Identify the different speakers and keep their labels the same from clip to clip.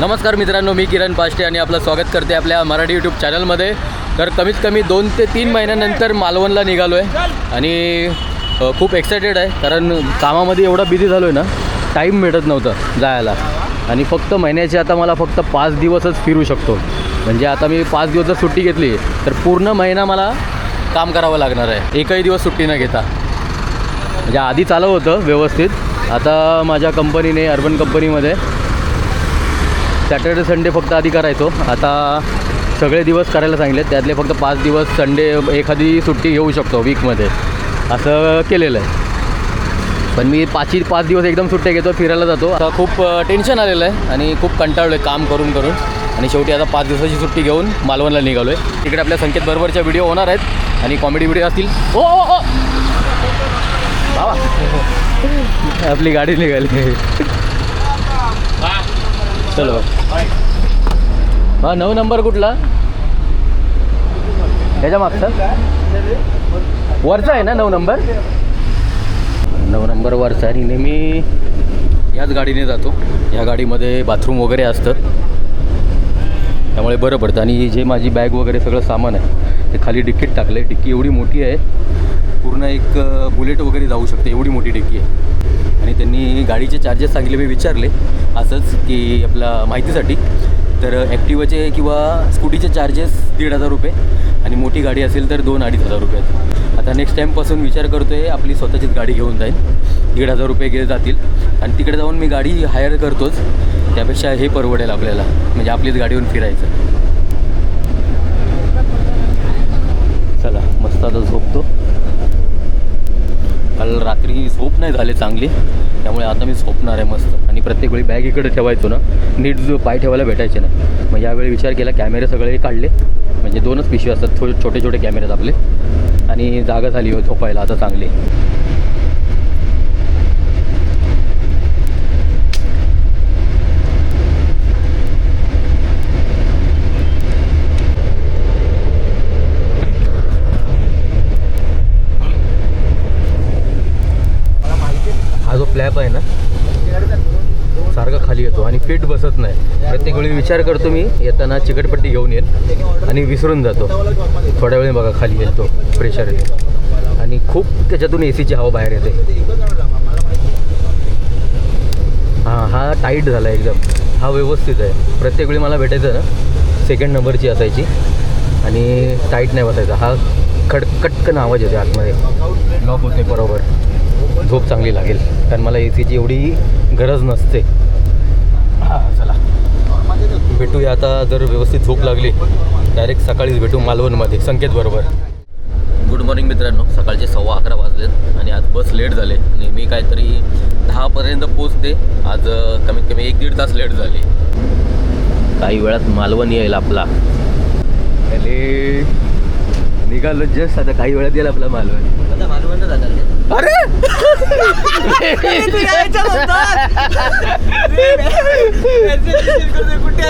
Speaker 1: नमस्कार मित्रांनो, मी किरण पाष्टे आणि आपलं स्वागत करते आपल्या मराठी यूट्यूब चॅनलमध्ये. तर कमीत कमी 2 ते 3 महिन्यानंतर मालवणला निघालो आहे आणि खूप एक्सायटेड आहे, कारण कामामध्ये एवढा बिझी झालो आहे ना, टाईम भेटत नव्हतं जायला. आणि फक्त महिन्याचे आता मला फक्त 5 दिवसच फिरू शकतो. म्हणजे आता मी 5 दिवस सुट्टी घेतली तर पूर्ण महिना मला काम करावं लागणार आहे, एकही दिवस सुट्टी न घेता. म्हणजे आधी चालू होतं व्यवस्थित, आता माझ्या कंपनीने अर्बन कंपनीमध्ये सॅटर्डे संडे फक्त आधी करायचो, आता सगळे दिवस करायला सांगितले. त्यातले फक्त 5 दिवस संडे एखादी सुट्टी घेऊ शकतो वीकमध्ये, असं केलेलं आहे. पण मी 5 दिवस एकदम सुट्ट्या घेतो, फिरायला जातो. आता खूप टेन्शन आलेलं आहे आणि खूप कंटाळलो आहे काम करून करून. आणि शेवटी आता 5 दिवसाची सुट्टी घेऊन मालवणला निघालो आहे. तिकडे आपल्या संकेत बरोबरच्या व्हिडिओ होणार आहेत आणि कॉमेडी व्हिडिओ असतील. हो हो हो बाबा, आपली गाडी निघाली. चलो हां, 9 नंबर कुठला? ह्याच्या मागचा वरचा आहे ना 9 नंबर? 9 नंबर वरचा. आणि नेहमी याच गाडीने जातो. या गाडीमध्ये बाथरूम वगैरे असतं, त्यामुळे बरं पडतं. आणि जे माझी बॅग वगैरे सगळं सामान आहे ते खाली डिक्कीत टाकलं आहे. डिक्की एवढी मोठी आहे, पूर्ण एक बुलेट वगैरे जाऊ शकते, एवढी मोठी डिक्की आहे. आणि त्यांनी गाडीचे चार्जेस सांगितले, मी विचारले असंच की आपल्या माहितीसाठी. तर ॲक्टिवाचे किंवा स्कूटीचे चार्जेस 1,500 रुपये आणि मोठी गाडी असेल तर 2-2,500 रुपये आहेत. आता नेक्स्ट टाईमपासून विचार करतो आहे आपली स्वतःचीच गाडी घेऊन जाईल. 1,500 रुपये गेले जातील आणि तिकडे जाऊन मी गाडी हायर करतोच, त्यापेक्षा हे परवडेल आपल्याला, म्हणजे आपलीच गाडीवरून फिरायचं. चला मस्त आता झोपतो. काल रात्री झोप नाही झाले चांगली, त्यामुळे आता मी झोपणार आहे मस्त. आणि प्रत्येक वेळी बॅग इकडे ठेवायचो ना, नीट जो पाय ठेवायला भेटायचे नाही. मग यावेळी विचार केला, कॅमेरे सगळे काढले, म्हणजे 2च पिशवी असतात, छोटे छोटे कॅमेरे आपले. आणि जागा झाली हो झोपायला आता चांगली. हा जो फ्लॅप आहे ना, सारखा खाली येतो आणि फिट बसत नाही. प्रत्येक वेळी विचार करतो मी येताना चिकटपट्टी घेऊन येईल आणि विसरून जातो. थोड्या वेळी बघा खाली येईल तो, प्रेशर येते आणि खूप त्याच्यातून ACची हवा बाहेर येते. हा टाईट झाला एकदम. हा व्यवस्थित आहे. प्रत्येक वेळी मला भेटायचं ना, सेकंड नंबरची असायची आणि टाईट नाही बसायचा. हा कटकन आवाज येते आतमध्ये, लॉक होते बरोबर. झोप चांगली लागेल, कारण मला ACची एवढी गरज नसते. चला भेटूया आता. जर व्यवस्थित झोप लागली डायरेक्ट सकाळीच भेटू मालवणमध्ये संकेत बरोबर. गुड मॉर्निंग मित्रांनो, सकाळचे 11:15 वाजलेत आणि आज बस लेट झाले. नेहमी काहीतरी 10पर्यंत पोचते, आज कमीत कमी 1-1.5 तास लेट झाले. काही वेळात मालवण येईल आपला. निघालो जस्ट आता, काही वेळात येईल आपला मालवण. आता मालवण जाणार. अरे कुठे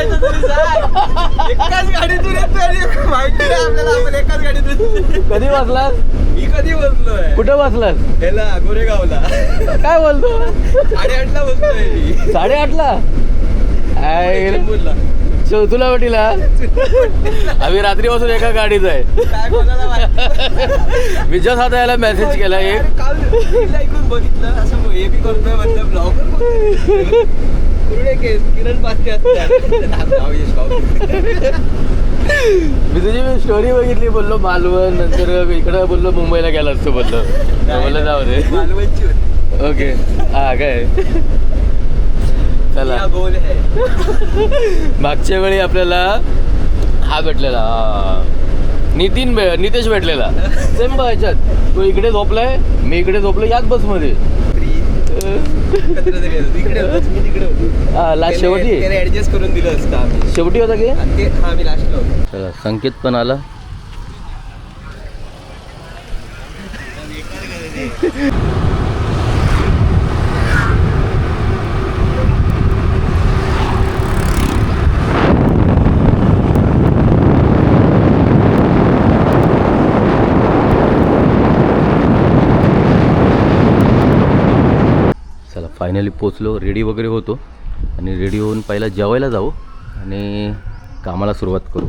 Speaker 1: कधी वाजलास? मी कधी बसलोय? कुठं बसलास? त्याला गोरेगावला. काय बोलतो? 8:30ला बसलोय. 8:30ला? तुला वाटीला आम्ही रात्रीपासून एका गाडीच आहे. मी जस्ट आता याला मेसेज केला एक बघितलं असं हे बी करतोय मतलब किरण पास्टे. मी तुझी स्टोरी बघितली, बोललो मालवण, नंतर इकडं बोललो मुंबईला गेला असतो, बोललो जाऊ दे मालवणची. ओके हा काय, चला. मागच्या वेळी आपल्याला हा भेटलेला, नितेश भेटलेला सेम ह्याच्यात. तो इकडे झोपलाय, मी इकडे झोपलो याच बसमध्ये. लास्ट शेवटी ऍडजस्ट करून दिलं असतं, शेवटी होता की मी लास्टला. चला संकेत पण आला. फायनली पोचलो, रेडी वगैरे होतो आणि रेडी होऊन पहिला जेवायला जाऊ आणि कामाला सुरुवात करू.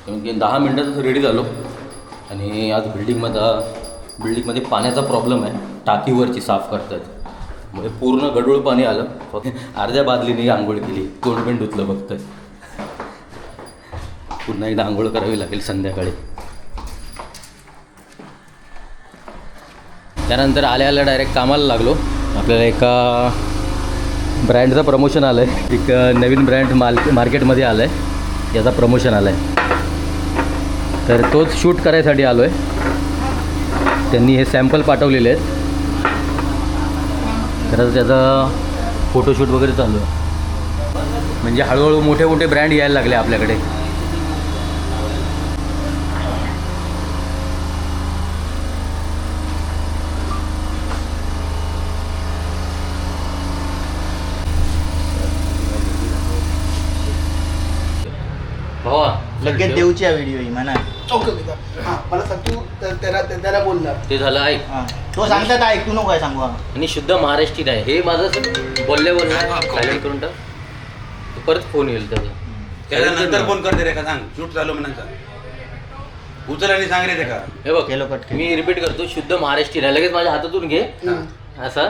Speaker 1: कमीत 10 मिनटातच रेडी झालो. आणि आज बिल्डिंगमध्ये पाण्याचा प्रॉब्लेम आहे. टाकीवरची साफ करतात म्हणजे पूर्ण गढूळ पाणी आलं. अर्ध्या बादलीने आंघोळ केली, तोंड पण धुतलं फक्त. पुन्हा एकदा आंघोळ करावी लागेल संध्याकाळी. त्यानंतर आल्या डायरेक्ट कामाला लागलो. आपल्याला एका ब्रँडचं प्रमोशन आलं आहे. एक नवीन ब्रँड मार्केटमध्ये आलं आहे, याचा प्रमोशन आलं आहे. तर तोच शूट करायसाठी आलो आहे. त्यांनी हे सॅम्पल पाठवलेले आहेत. तर त्याचा फोटोशूट वगैरे चालू आहे. म्हणजे हळूहळू मोठे मोठे ब्रँड यायला लागले आपल्याकडे. भावा
Speaker 2: लगेच देऊची व्हिडिओ ही म्हणा.
Speaker 3: मला सांग तू त्याला बोलला
Speaker 1: ते झालं ऐक.
Speaker 2: तो सांगतात ऐक, तू नको काय सांगू.
Speaker 1: आणि शुद्ध महाराष्ट्रीयन आहे हे. माझं बोलल्या सायलेंट करून टाक. परत फोन येईल त्याचा.
Speaker 4: नंतर फोन करते रे का सांग, शूट चालू म्हणायचं उचल आणि सांग रे ते का.
Speaker 1: हे बघ
Speaker 2: केलो कट.
Speaker 1: मी रिपीट करतो, शुद्ध महाराष्ट्रीयन आहे. लगेच माझ्या हातातून घे असा.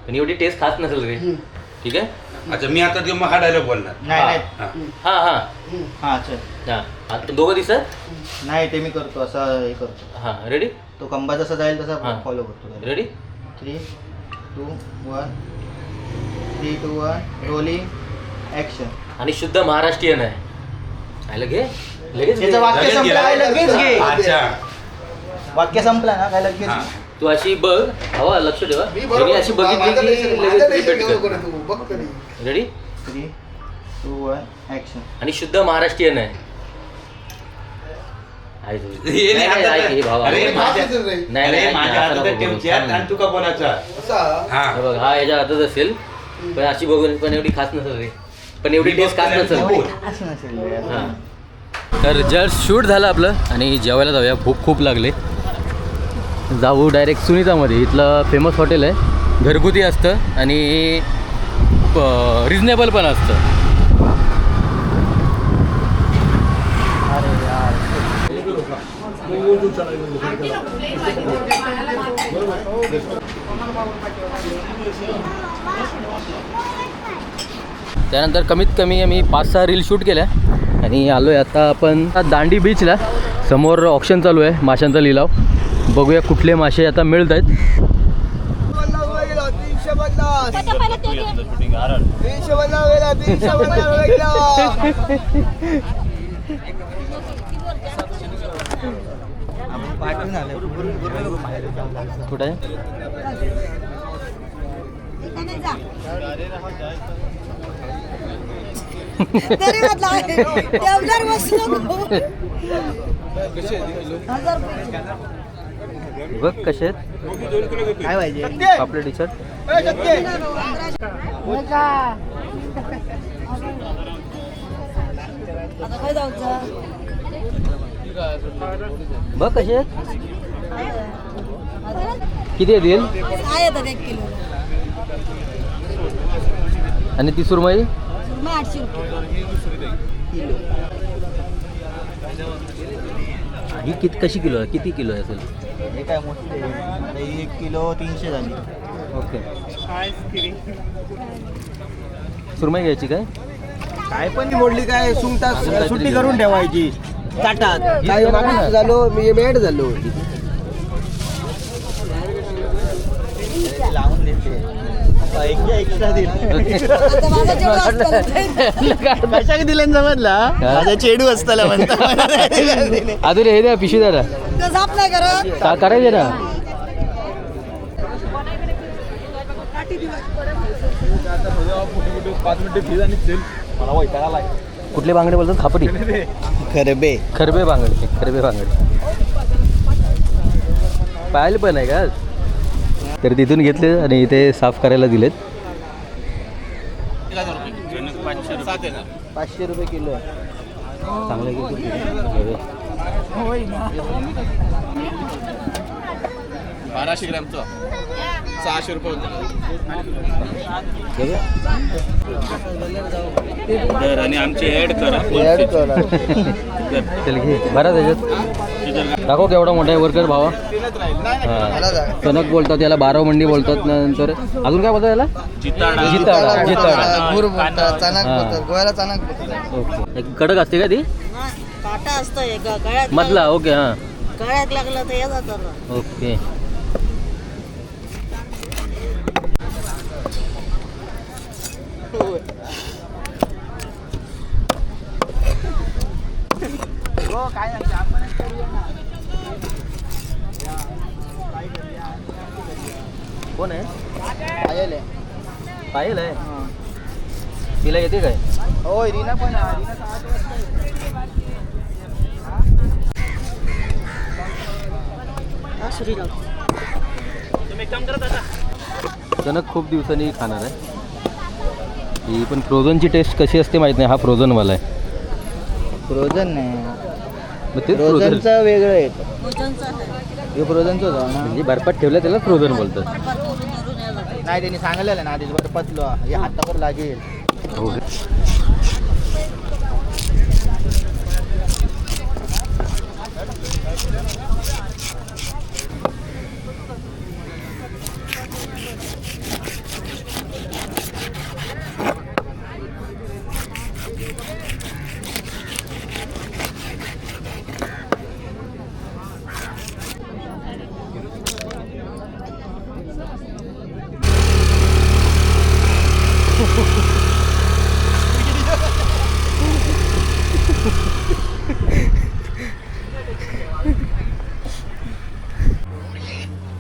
Speaker 1: पण एवढी टेस्ट खास नसेल रे. ठीक आहे.
Speaker 4: अच्छा मी आता मग हा डायलॉग बोलणार.
Speaker 2: नाही
Speaker 1: हां हां
Speaker 2: हा चल.
Speaker 1: हां आता दोघं दिसत
Speaker 2: नाही ते मी करतो असं हे करतो.
Speaker 1: हां रेडी.
Speaker 2: तो कंबा जसा जाईल
Speaker 1: हा.
Speaker 2: तसा फॉलो करतो.
Speaker 1: रेडी
Speaker 2: 3, 2, 1. 3, 2, 1 rolling action.
Speaker 1: आणि शुद्ध महाराष्ट्रीयन आहे. आलं घे लगेच घे.
Speaker 2: त्याचं वाक्य
Speaker 4: लगेच
Speaker 2: संपलं
Speaker 4: घे.
Speaker 2: काय लगेच घे.
Speaker 4: अच्छा
Speaker 2: वाक्य संपला ना काय लगेच
Speaker 4: हा.
Speaker 1: तू अशी बघ. हवा लक्ष ठेवा.
Speaker 3: मी
Speaker 1: त्यांनी अशी बघितली की लगेच रिपीट कर.
Speaker 3: तू बघ तरी.
Speaker 1: Ready
Speaker 2: 3, 2, 1 action.
Speaker 1: आणि शुद्ध महाराष्ट्रीयन आहे. आहे तू.
Speaker 4: हे नाही
Speaker 1: नाही,
Speaker 4: हातात
Speaker 1: ऐक हे भावा.
Speaker 4: अरे
Speaker 1: नाही,
Speaker 4: माझ्या
Speaker 3: नाही,
Speaker 1: नाही,
Speaker 4: अरे
Speaker 1: ऐक,
Speaker 4: माझ्या
Speaker 1: असं
Speaker 4: हातात
Speaker 1: नको
Speaker 4: ठेवची
Speaker 1: करू.
Speaker 4: आहे आणि तू का बोलायचा.
Speaker 3: असा
Speaker 4: हा
Speaker 1: हे बघ हा याच्या हातात असेल. पण अशी बघून पण एवढी खास नसेल रे. पण एवढी टेस्ट खास नसेल.
Speaker 2: असं नसेल रे.
Speaker 1: हां. तर जस्ट शूट झालं आपलं आणि जेवायला जाऊया. भूक खूप लागले. जाऊ डायरेक्ट सुनीतामध्ये. इथलं फेमस हॉटेल आहे. घरगुती असतं आणि रिजनेबल पण असतं. त्यानंतर कमीत कमी आम्ही 5-6 रील शूट केल्या आणि आलो आहे आता आपण दांडी बीचला. समोर ऑप्शन चालू आहे माशांचा लिलाव. बघूया कुठले मासे आता मिळत आहेत. कुठे आहे? बघ कसे आहेत.
Speaker 2: काय पाहिजे.
Speaker 1: आपले टी शर्ट बघ कसे आहेत. किती येतील. आणि ती सुरमई
Speaker 5: 800
Speaker 1: ही कशी किलो आहे. किती किलो असेल.
Speaker 2: हे काय मोठे 1 किलो 300 झाली.
Speaker 1: ओके. सुरमई घ्यायची काय.
Speaker 2: काय पण मोडली काय सुंगटा सुट्टी करून ठेवायची ताटात.
Speaker 3: काय झालो मी मॅड झालो.
Speaker 2: लावून देते एक्स्ट्रा कशाक दिले समजला. माझा चेडू असताना म्हणता
Speaker 1: अजून हे द्या पिशवी द्या.
Speaker 5: साफ नाही करत.
Speaker 1: करायचे ना. कुठले बांगडे बोलतात. खापरी
Speaker 2: खरबे
Speaker 1: खरबे बांगडे. खरबे बांगडे पाहायला पण आहे का. तर तिथून घेतले आणि इथे साफ करायला दिलेत.
Speaker 2: 500 रुपये किलो.
Speaker 1: चांगले
Speaker 3: बाराशे ग्रॅमचं 600 रुपये
Speaker 4: तर आणि आमचे ॲड करा
Speaker 1: चल घे बरा त्याच्यात दाखव केवढा मोठा आहे वर्कर भावा. हां कनक बोलतात याला, 12 मंडी बोलतात. नंतर अजून काय बोलतात याला?
Speaker 4: जिताडा
Speaker 1: जिताडा.
Speaker 2: गुर बोलतात, चणक
Speaker 1: हां.
Speaker 2: बोलतात, गोव्याला चणक बोलतात.
Speaker 1: ओके कडक असते का ती
Speaker 5: काटा असतोय गळ्यात
Speaker 1: मधला? ओके हां
Speaker 5: गळ्यात लागलं तर येतात आता.
Speaker 1: ओके. कोण आहे? पायल आहे. तिला येते काय?
Speaker 2: होय रीना पण
Speaker 5: श्रीराम
Speaker 1: कणक खूप दिवसांनी खाणार आहे. ही पण फ्रोझनची टेस्ट कशी असते माहीत नाही. हा फ्रोझनवाला आहे.
Speaker 2: फ्रोझन नाही,
Speaker 1: मग तेच फ्रोझन
Speaker 2: फ्रोझनचं वेगळं येतं.
Speaker 5: भोजनचा आहे.
Speaker 2: हे फ्रोझनचं होतं ना.
Speaker 1: म्हणजे बर्फात ठेवलं त्याला फ्रोझन बोलतात.
Speaker 5: बर्फात धरून यायला.
Speaker 2: नाही त्यांनी सांगितलेलं ना आधीच बरं पतलो हे हातावर लागेल.
Speaker 1: हो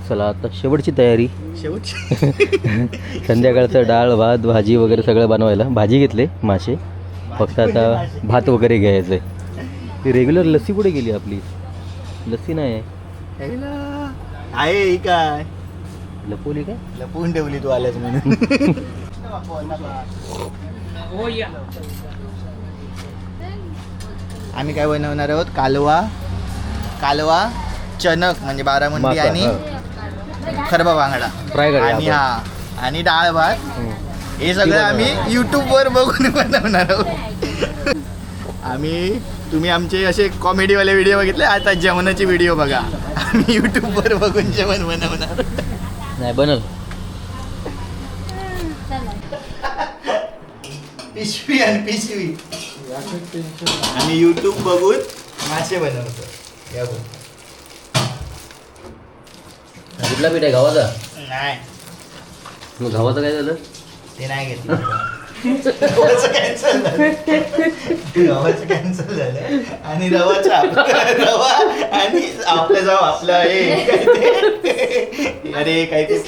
Speaker 1: चला आता शेवटची तयारी.
Speaker 2: शेवटची
Speaker 1: संध्याकाळचं डाळ भात भाजी वगैरे सगळं बनवायला. भाजी घेतले मासे, फक्त आता भात वगैरे घ्यायचं आहे. ती रेग्युलर लस्सी कुठे गेली आपली? लस्सी नाही आहे.
Speaker 2: आहे ही काय
Speaker 1: लपवली काय?
Speaker 2: लपवून ठेवली तू आल्यास म्हणून. आम्ही काय बनवणार आहोत? कालवा चणक म्हणजे बारामुंडी
Speaker 1: मासा,
Speaker 2: आणि खरबा बांगडा
Speaker 1: फ्राय करूया
Speaker 2: आणि
Speaker 1: आपण.
Speaker 2: आणि डाळ भात. हे सगळं आम्ही यूट्यूबवर बघून बनवणार आहोत. तुम्ही आमचे असे कॉमेडीवाले व्हिडिओ बघितले, आता जेवणाचे व्हिडिओ बघा. आम्ही यूट्यूबवर बघून जेवण बनवणार.
Speaker 1: नाही बनल.
Speaker 2: पिशवी आणि पिशवी आम्ही यूट्यूब बघून मासे बनवतो. या बघ.
Speaker 1: कुठला पीठ आहे? गव्हाचा?
Speaker 2: नाही
Speaker 1: मग गव्हाचं काय झालं?
Speaker 2: ते नाही घेतलं. गव्हाचं कॅन्सल झालं. गव्हाचं कॅन्सल झालं आणि रवा आणि आपल्या जाऊ आपलं हे काय ते, अरे काय ते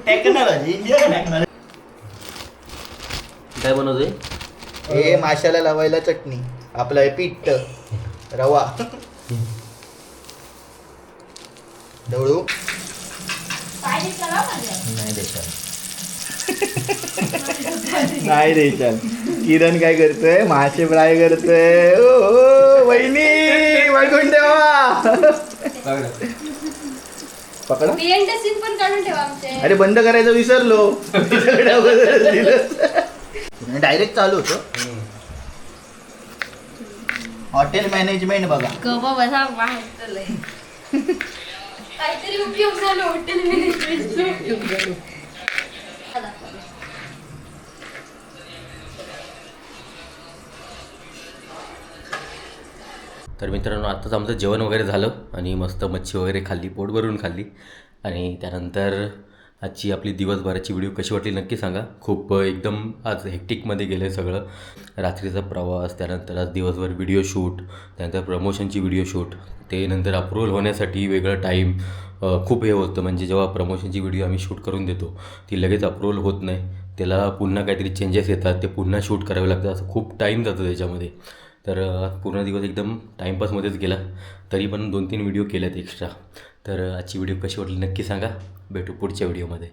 Speaker 2: टेक्नॉलॉजी, इंडियन टेक्नॉलॉजी.
Speaker 1: काय बनवतोय?
Speaker 2: हे माशाला लावायला चटणी, आपलं हे पीठ रवा ढवळू
Speaker 1: नाही द्यायचं.
Speaker 2: नाही द्यायच्या. किरण काय करतोय? मासे फ्राय करतोय. ओ वहिनी बघून ठेवा. पकडा.
Speaker 6: पण काढून ठेवा आमचे.
Speaker 2: अरे बंद करायचं विसरलो. डायरेक्ट चालू होतो. हॉटेल मॅनेजमेंट बघा.
Speaker 6: गप्पा बसा बाहेर काहीतरी उपयोग झाला हॉटेल मॅनेजमेंट.
Speaker 1: तर मित्रांनो आत्ताच आमचं जेवण वगैरे झालं आणि मस्त मच्छी वगैरे खाल्ली, पोट भरून खाल्ली. आणि त्यानंतर आजची आपली दिवसभराची व्हिडिओ कशी वाटली नक्की सांगा. खूप एकदम आज हेक्टिकमध्ये गेलं आहे सगळं. रात्रीचा प्रवास, त्यानंतर आज दिवसभर व्हिडिओ शूट, त्यानंतर प्रमोशनची व्हिडिओ शूट, ते नंतर अप्रूव्हल होण्यासाठी वेगळं टाईम खूप हे होतं. म्हणजे जेव्हा प्रमोशनची व्हिडिओ आम्ही शूट करून देतो ती लगेच अप्रूव्हल होत नाही, त्याला पुन्हा काहीतरी चेंजेस येतात, ते पुन्हा शूट करावे लागतात. असं खूप टाईम जातो त्याच्यामध्ये. तर पूर्ण दिवस एकदम टाईमपासमध्येच गेला. तरी पण 2-3 व्हिडिओ केल्यात एक्स्ट्रा. तर आजची व्हिडिओ कशी वाटली नक्की सांगा. भेटू पुढच्या व्हिडिओमध्ये.